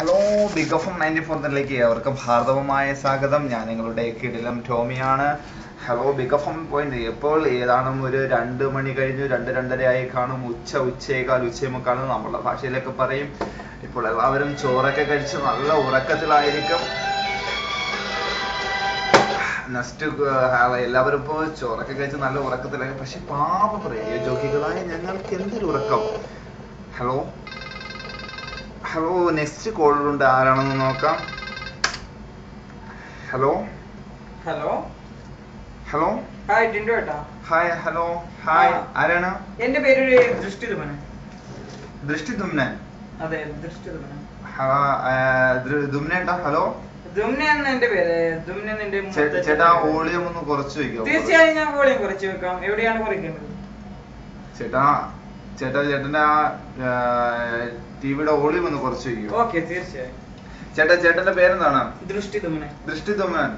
Hello big F M 94ലേക്ക് ഏവർക്കും ഹാർദവമായ സ്വാഗതം. ഞാൻ നിങ്ങളുടെ കിടിലം ടോമിയാണ്. Hello big F M point. ഇപ്പോൾ ഏതാണ് ഒരു 2 മണി കഴിഞ്ഞു, 2-2:30 ആയി കാണും. ഉച്ചമുക്കാലും നമ്മളുടെ ഭാഷയിലൊക്കെ പറയും. ഇപ്പോൾ എല്ലാവരും ചോറൊക്കെ കഴിച്ച് നല്ല ഉറക്കത്തിലായിരിക്കും. എല്ലാവരും ഇപ്പോൾ ചോറൊക്കെ കഴിച്ച് നല്ല ഉറക്കത്തിലായി. പക്ഷെ പാപം റേഡിയോ ജോക്കികളായ ഞങ്ങൾക്ക് എന്തൊരു ഉറക്കം. ഹലോ ഹലോ നെക്സ്റ്റ് കോളുണ്ട്, ആരാണെന്ന് നോക്കാം. Hello hello hello hi Tindu ഏട്ടാ. ഹായ് ഹലോ ഹായ്, ആരാണ്? എന്റെ പേര് ദൃഷ്ടിദുമനൻ. ദൃഷ്ടിദുമ്നൻ? അതെ, ദൃഷ്ടിദുമനൻ. ദുമ്നേട്ടാ ഹലോ. ദുമ്നൻ എന്റെ പേര്. ദുമ്നൻ എന്റെ ചേട്ടാ വോളിയം ഒന്ന് കുറച്ച് വെക്കോ? തീർച്ചയായും ഞാൻ വോളിയം കുറച്ച് വെക്കാം. എവിടെയാണ് കുറയ്ക്കേണ്ടത്? ചേട്ടന്റെ ആ ടിവിയുടെ വോളിയം ഒന്ന് കുറച്ച് വെക്കോ? ഓക്കെ, തീർച്ചയായും. ചേട്ടന്റെ പേരെന്താണ്? ദൃഷ്ടിദുമനൻ. ദൃഷ്ടിദുമനൻ.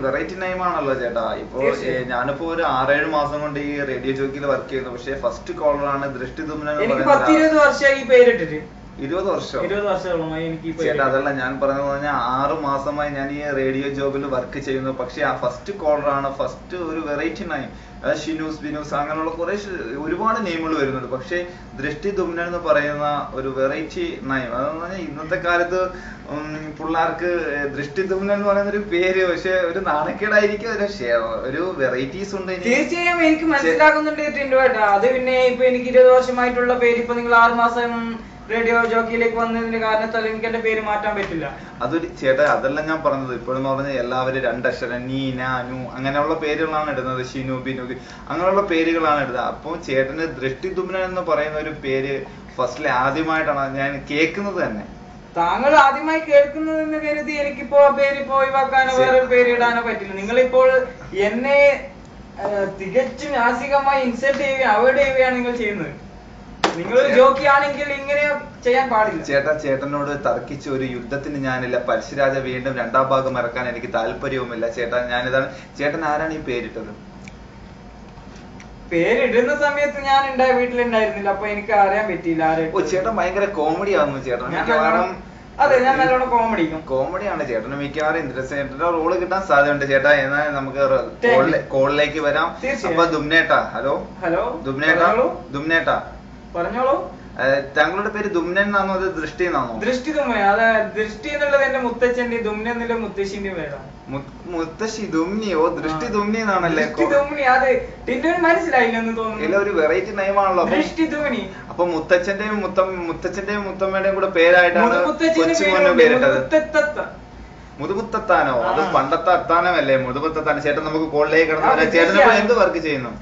വെറൈറ്റി നെയിം ആണല്ലോ ചേട്ടാ. ഇപ്പൊ ഞാനിപ്പോ ഒരു 6-7 മാസം കൊണ്ട് ഈ റേഡിയോ ജോക്കിയിൽ വർക്ക് ചെയ്യുന്നു. പക്ഷെ ഫസ്റ്റ് കോളറാണ് ദൃഷ്ടിദുമനൻ. എനിക്ക് 10-20 വർഷമായി ഈ പേരിട്ടിട്ട്. 20 വർഷം? 20 വർഷത്തോളമായി എനിക്ക്. ചേട്ടാ അതല്ല ഞാൻ പറഞ്ഞത് പറഞ്ഞാൽ 6 മാസമായി ഞാൻ ഈ റേഡിയോ ജോബിൽ വർക്ക് ചെയ്യുന്നു. പക്ഷെ ആ ഫസ്റ്റ് കോളറാണ്. ഫസ്റ്റ് ഒരു വെറൈറ്റി നെയിം. ഷിനൂസ് ബിനൂസ് അങ്ങനെയുള്ള കുറെ ഒരുപാട് നെയിമുകൾ വരുന്നുണ്ട്. പക്ഷെ ദൃഷ്ടിദുമ്നൻ എന്ന് പറയുന്ന ഒരു വെറൈറ്റി നെയിം. അതെന്ന് പറഞ്ഞാൽ ഇന്നത്തെ കാലത്ത് പിള്ളേർക്ക് ദൃഷ്ടിദുമ്നൻ എന്ന് പറയുന്ന ഒരു പേര് പക്ഷെ ഒരു നാണക്കേടായിരിക്കും. ഒരു വെറൈറ്റീസ് ഉണ്ട്. തീർച്ചയായും എനിക്ക് മനസ്സിലാക്കുന്നുണ്ട് ടിൻഡു ഏട്ടാ. അത് പിന്നെ ഇപ്പൊ എനിക്ക് 20 വർഷമായിട്ടുള്ള പേര് ഇപ്പൊ നിങ്ങൾ 6 മാസം റേഡിയോ ജോക്കിയിലേക്ക് വന്നതിന്റെ കാരണത്താൽ എനിക്ക് എന്റെ പേര് മാറ്റാൻ പറ്റില്ല. അതൊരു ചേട്ടാ അതല്ല ഞാൻ പറഞ്ഞത്. ഇപ്പോഴും പറഞ്ഞ എല്ലാവരും 2 അക്ഷരം നീ നാനു അങ്ങനെയുള്ള പേരുകളാണ് ഇടുന്നത്. ഷിനു ബിനു അങ്ങനെയുള്ള പേരുകളാണ് ഇടുന്നത്. അപ്പൊ ചേട്ടന് ദൃഷ്ടിദുമ്നൻ എന്ന് പറയുന്ന ഒരു പേര് ഫസ്റ്റിലെ ആദ്യമായിട്ടാണ് ഞാൻ കേൾക്കുന്നത് തന്നെ. താങ്കൾ ആദ്യമായി കേൾക്കുന്നതെന്ന് കരുതി എനിക്കിപ്പോ ആ പേര് ഒഴിവാക്കാനോ വേറൊരു പേര് ഇടാനോ പറ്റില്ല. നിങ്ങളിപ്പോൾ എന്നെ തികച്ചും നാസികമായി ഇൻസൾട്ട് ചെയ്യുകയും അവോയ്ഡ് ചെയ്യുകയാണ് നിങ്ങൾ ചെയ്യുന്നത്. നിങ്ങൾ ജോക്കി ആണെങ്കിൽ ഇങ്ങനെ ചെയ്യാൻ പാടില്ല. ചേട്ടനോട് തർക്കിച്ച ഒരു യുദ്ധത്തിന് ഞാനില്ല. പരശുരാജ വീണ്ടും 2ാം ഭാഗം ഇറക്കാൻ എനിക്ക് താല്പര്യവുമില്ല. ഞാനിതാണ്. ചേട്ടൻ ആരാണ് ഈ പേരിട്ടത്? പേരിടുന്ന സമയത്ത് ഞാൻ വീട്ടിലുണ്ടായിരുന്നില്ല. അപ്പൊ എനിക്ക് അറിയാൻ പറ്റിയില്ല ആരും. ഓ ചേട്ടൻ ഭയങ്കര കോമഡി ആവുന്നു ചേട്ടൻ. അതെ, ഞാൻ നല്ലോണം കോമഡിയാണ് ചേട്ടന്. മിക്കവാറും ഇന്ദ്രസേനന്റെ റോള് കിട്ടാൻ സാധ്യതയുണ്ട് ചേട്ടാ. എന്നാൽ നമുക്ക് കോളിലേക്ക് വരാം. അപ്പൊ ദുമ്നേട്ടാ. ഹലോ ഹലോ ദുമ്നേട്ടാ പറഞ്ഞോളൂ. താങ്കളുടെ പേര് ദുമ്നൻ എന്നാണോ അത് ദൃഷ്ടി എന്നാണോ? ദൃഷ്ടിദുമ്നൻ. അതെ, ദൃഷ്ടി എന്നുള്ളത് എന്റെ മുത്തച്ഛന്റെ, ദുമ്നൻ എന്നുള്ള മുത്തശ്ശിന്റെ പേരാണ്. മുത്തശ്ശി ദുമ്നിയോ? ദൃഷ്ടി ദുമ്നി എന്നാണല്ലേ? അതെ, ടിൻഡുവിന് മനസ്സിലായില്ലെന്ന് തോന്നുന്നു. ഇല്ല, ഒരു വെറൈറ്റി നെയിമാണല്ലോ ദൃഷ്ടിദുമ്നി. അപ്പൊ മുത്തച്ഛന്റെയും മുത്തമ്മയുടെയും കൂടെ പേരായിട്ടാണ് കൊച്ചുമോന് പേരിട്ടത്. മുതുമുത്തത്താനോ? അത് പണ്ടത്തെ അത്താനമല്ലേ മുതുമുത്തത്താനം. ചേട്ടൻ നമുക്ക് കോളിലേക്ക് കിടന്നു വരാം. ചേട്ടൻ എന്ത് വർക്ക് ചെയ്യുന്നു?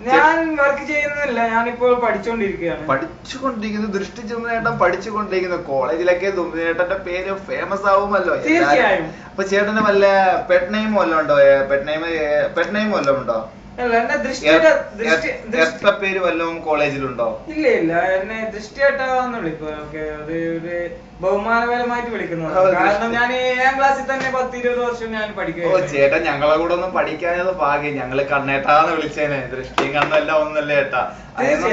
ഞാൻ വർക്ക് ചെയ്യുന്നില്ല, ഞാനിപ്പോൾ പഠിച്ചുകൊണ്ടിരിക്കുകയാണ്. പഠിച്ചുകൊണ്ടിരിക്കുന്നു. ദൃഷ്ടിദുമ്നേട്ടൻ പഠിച്ചുകൊണ്ടിരിക്കുന്നു. കോളേജിലൊക്കെ ദുമ്നേട്ടന്റെ പേര് ഫേമസ് ആവുമല്ലോ. തീർച്ചയായും. അപ്പൊ ചേട്ടന് വല്ല പെറ്റ് നെയിം വല്ലതും ഉണ്ടോ? പെറ്റ് നെയിം വല്ലതും ഉണ്ടോ? എത്ര പേര് വല്ലതും കോളേജിലുണ്ടോ? ഇല്ല, എന്നെ ദൃഷ്ടിയേട്ടാന്ന് വിളിക്കും. അത് ഒരു ബഹുമാനപരമായിട്ട് വിളിക്കുന്നത്. കാരണം ഞാൻ 7ാം ക്ലാസ്സിൽ തന്നെ 10-20 വർഷം ഞാൻ പഠിക്കുക. ചേട്ടാ ഞങ്ങളെ കൂടെ ഒന്നും പഠിക്കാനത് ഭാഗ്യം. ഞങ്ങള് കണ്ണേട്ടാന്ന് വിളിച്ചേനെ. ദൃഷ്ടിയും കണ്ണല്ല ഒന്നല്ലേ ഏട്ടാ.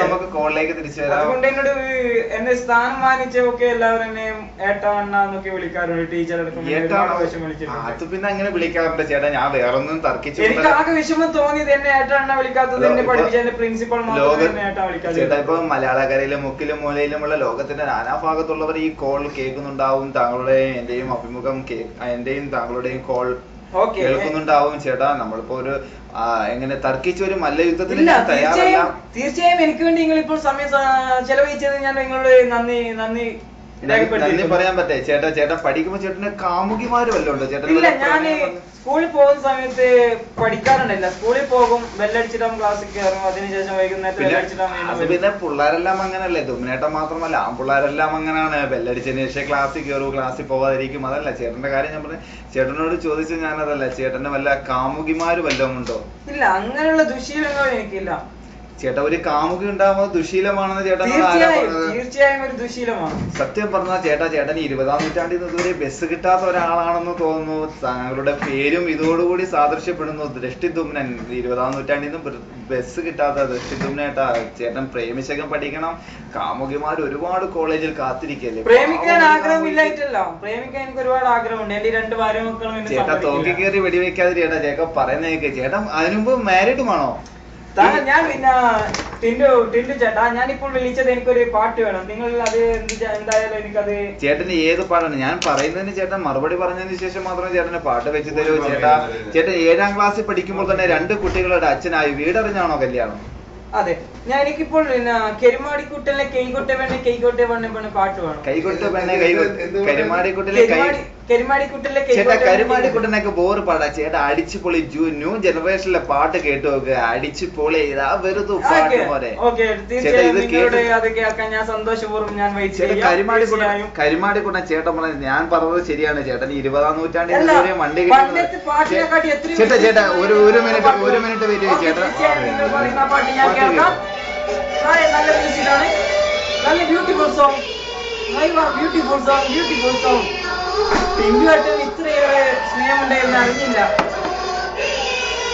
നമുക്ക് കോളിലേക്ക് തിരിച്ചു വരാം. അതുകൊണ്ട് എന്നോട് എന്നെ സ്ഥാനം മാനിച്ചൊക്കെ എല്ലാവരും എന്നെ ഏട്ടാ അണ്ണാന്നൊക്കെ വിളിക്കാറുണ്ട്. ടീച്ചർ അത് പിന്നെ അങ്ങനെ വിളിക്കാറുണ്ട് ചേട്ടാ. ഞാൻ വേറൊന്നും തർക്കിച്ചു. എനിക്ക് ആകെ വിഷമം തോന്നിയത് എന്നെ ഏട്ടാ അണ്ണ വിളിക്കാത്തത്. എന്നെ പഠിപ്പിച്ച എന്റെ പ്രിൻസിപ്പൾ ചേട്ടാ. ഇപ്പൊ മലയാളക്കരയിലും മുക്കിലും മൂലയിലുമുള്ള ലോകത്തിന്റെ നാനാഭാഗത്തുള്ളവർ ഈ കോൾ കേൾക്കുന്നുണ്ടാവും. താങ്കളുടെയും എന്റെയും അഭിമുഖം എന്റെയും താങ്കളുടെയും കോൾ കേൾക്കുന്നുണ്ടാവും ചേട്ടാ. നമ്മളിപ്പോ ഒരു എങ്ങനെ തർക്കിച്ച ഒരു മല്ലയുദ്ധത്തിന് തയ്യാറല്ല. തീർച്ചയായും എനിക്ക് വേണ്ടി നിങ്ങൾ ഇപ്പോൾ സമയം ചെലവഴിച്ചത് ഞാൻ നിങ്ങളോട് നന്ദി പറയാൻ പറ്റേ. ചേട്ടൻ പഠിക്കുമ്പോ ചേട്ടന് കാമുകിമാര് വല്ലതും ഉണ്ടോ ചേട്ടൻ? ഇല്ല, ഞാൻ സ്കൂളിൽ പോകുന്ന സമയത്ത് പഠിക്കാറുണ്ടല്ല. സ്കൂളിൽ പോകും, ബെല്ലടിച്ചിട്ടാവും ക്ലാസ്സിൽ കയറും. അതിനുശേഷം വൈകുന്നേരത്തെ പിന്നെ പിള്ളേരെല്ലാം അങ്ങനല്ലേ? ദുമ്നേട്ടൻ മാത്രമല്ല, പിള്ളേരെല്ലാം അങ്ങനെയാണ്. ബെല്ലടിച്ചതിന് ശേഷം ക്ലാസ്സിൽ കയറും, ക്ലാസ്സിൽ പോകാതിരിക്കും. അതല്ല ചേട്ടന്റെ കാര്യം ഞാൻ പറഞ്ഞു. ചേട്ടനോട് ചോദിച്ചത് ഞാനതല്ല. ചേട്ടന് വല്ല കാമുകിമാര് വല്ലതും ഉണ്ടോ? ഇല്ല, അങ്ങനെയുള്ള ദുശീലങ്ങൾ എനിക്കില്ല. ചേട്ടാ ഒരു കാമുകി ഉണ്ടാവുന്നത് ദുശീലമാണെന്ന് ചേട്ടൻ തീർച്ചയായും ഒരു ദുശീലമാണ്. സത്യം പറഞ്ഞാൽ ചേട്ടൻ 20-ാം നൂറ്റാണ്ടിൽ ഇതുവരെ ബസ് കിട്ടാത്ത ഒരാളാണെന്ന് തോന്നുന്നു. താങ്കളുടെ പേരും ഇതോടുകൂടി സാദൃശ്യപ്പെടുന്നു. ദൃഷ്ടിദുമ്നൻ. 20-ാം നൂറ്റാണ്ടിൽ നിന്ന് ബസ് കിട്ടാത്ത ദൃഷ്ടിദുമ്നേട്ടാ. ചേട്ടൻ പ്രേമിച്ചകം പഠിക്കണം. കാമുകിമാർ ഒരുപാട് കോളേജിൽ കാത്തിരിക്കല്ലേ. പ്രേമിക്കാൻ ആഗ്രഹമില്ലായിട്ടല്ല, പ്രേമിക്കാൻ എനിക്ക് ഒരുപാട് ആഗ്രഹമുണ്ട്. എന്റെ 2 ഭാര്യ മക്കളും ചേട്ടാ തോക്കി കയറി വെടിവെക്കാതെ ചേട്ടാ പറയുന്നേക്ക്. ചേട്ടൻ അതിനുമുമ്പ് മാരീഡുമാണോ? ഞാൻ പിന്നെ ടിൻഡു ചേട്ടാ, ഞാനിപ്പോൾ വിളിച്ചത് എനിക്കൊരു പാട്ട് വേണം. നിങ്ങൾ അത് എന്തായാലും എനിക്കത്. ചേട്ടന് ഏത് പാട്ടാണ് ഞാൻ പറയുന്നതിന് ചേട്ടൻ മറുപടി പറഞ്ഞതിന് ശേഷം മാത്രമേ ചേട്ടന് പാട്ട് വെച്ച് തരൂ. ചേട്ടൻ 7-ാം ക്ലാസ്സിൽ പഠിക്കുമ്പോൾ തന്നെ 2 കുട്ടികളുടെ അച്ഛനായി. വീടറിഞ്ഞാണോ കല്യാണം? അതെ, ഞാൻ എനിക്കിപ്പോൾ കരുമാടിക്കുട്ടലിലെ കൈകൊട്ടെ പെണ്ണെ പാട്ട് വേണം. ചേട്ടാ കരുമാടിക്കുട്ടനൊക്കെ ബോറ് പാടാ. ചേട്ടാ അടിച്ചുപൊളി ന്യൂ ജനറേഷനിലെ പാട്ട് കേട്ടു നോക്ക്. അടിച്ചുപൊളി ഇതാ വെറുതെ പാട്ട് പോലെ. കരുമാടിക്കുട്ടൻ ചേട്ടൻ പറഞ്ഞത് ഞാൻ പറഞ്ഞത് ശരിയാണ്. ചേട്ടൻ 20-ാം നൂറ്റാണ്ടിൽ വണ്ടി ചേട്ടാ ഒരു മിനിറ്റ് വെയിറ്റ് ചെയ്യും ചേട്ടാ. നല്ല മ്യൂസിക്കാണ്, നല്ല ബ്യൂട്ടിഫുൾ സോങ്. ടിൻഡുവേട്ടൻ ഇത്രയേറെ സ്നേഹമുണ്ടായിരുന്നു അറിഞ്ഞില്ല.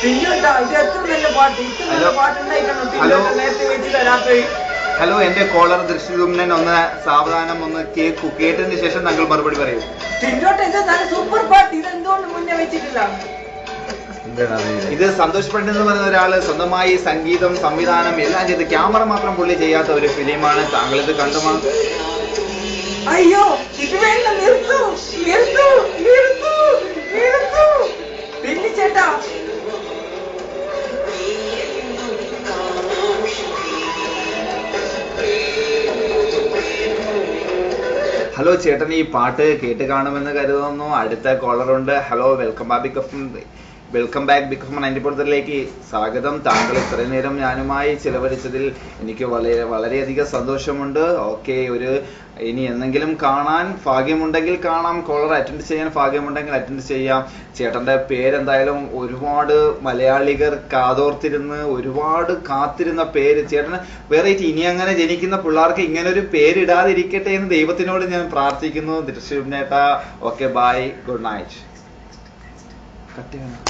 ടിൻഡുവേട്ടാ, ഇത് എത്ര നല്ല പാട്ട്, ഇത്ര നല്ല പാട്ടുണ്ടായിട്ടാണോ ടിൻഡുവേട്ടൻ നേരത്തെ വെച്ച് തരാത്തത്? ഹലോ, എന്റെ കോളർ ദൃശ്യദുമ്നൻ ഒന്ന് സാവധാനം ഒന്ന് കേട്ടതിന് ശേഷം താങ്കൾ മറുപടി പറയൂ. ടിൻഡുവേട്ടൻ ഇത് നല്ല സൂപ്പർ പാട്ട്, ഇത് എന്തുകൊണ്ട് മുന്നേ വെച്ചിട്ടില്ല? ഇത് സന്തോഷ് പണ്ഡിറ്റ് എന്ന് പറയുന്ന ഒരാള് സ്വന്തമായി സംഗീതം സംവിധാനം എല്ലാം ചെയ്ത് ക്യാമറ മാത്രം പുള്ളി ചെയ്യാത്ത ഒരു ഫിലിമാണ്. താങ്കൾ ഇത് കണ്ടുമാണ്? അയ്യോ, ഇത് വേണ്ട, നിർത്തു. പിന്നെ ചേട്ടാ ഹലോ ചേട്ടൻ ഈ പാട്ട് കേട്ട് കാണുമെന്ന് കരുതുന്നു. അടുത്ത കോളറുണ്ട്. Hello, welcome back big F 90.3 സ്വാഗതം. താങ്കൾ ഇത്രയും നേരം ഞാനുമായി ചിലവഴിച്ചതിൽ എനിക്ക് വളരെയധികം സന്തോഷമുണ്ട്. ഓക്കെ, ഇനി എന്തെങ്കിലും കാണാൻ ഭാഗ്യമുണ്ടെങ്കിൽ കാണാം. കോളർ അറ്റൻഡ് ചെയ്യാൻ ഭാഗ്യമുണ്ടെങ്കിൽ അറ്റൻഡ് ചെയ്യാം. ചേട്ടന്റെ പേരെന്തായാലും ഒരുപാട് മലയാളികർ കാതോർത്തിരുന്ന് ഒരുപാട് കാത്തിരുന്ന പേര്. ചേട്ടന് വെറൈറ്റി. ഇനി അങ്ങനെ ജനിക്കുന്ന പിള്ളേർക്ക് ഇങ്ങനെ ഒരു പേരിടാതിരിക്കട്ടെ എന്ന് ദൈവത്തിനോട് ഞാൻ പ്രാർത്ഥിക്കുന്നു. ദൃശ്യനേട്ടാ, okay, bye, good night. Cut ചെയ്യണം.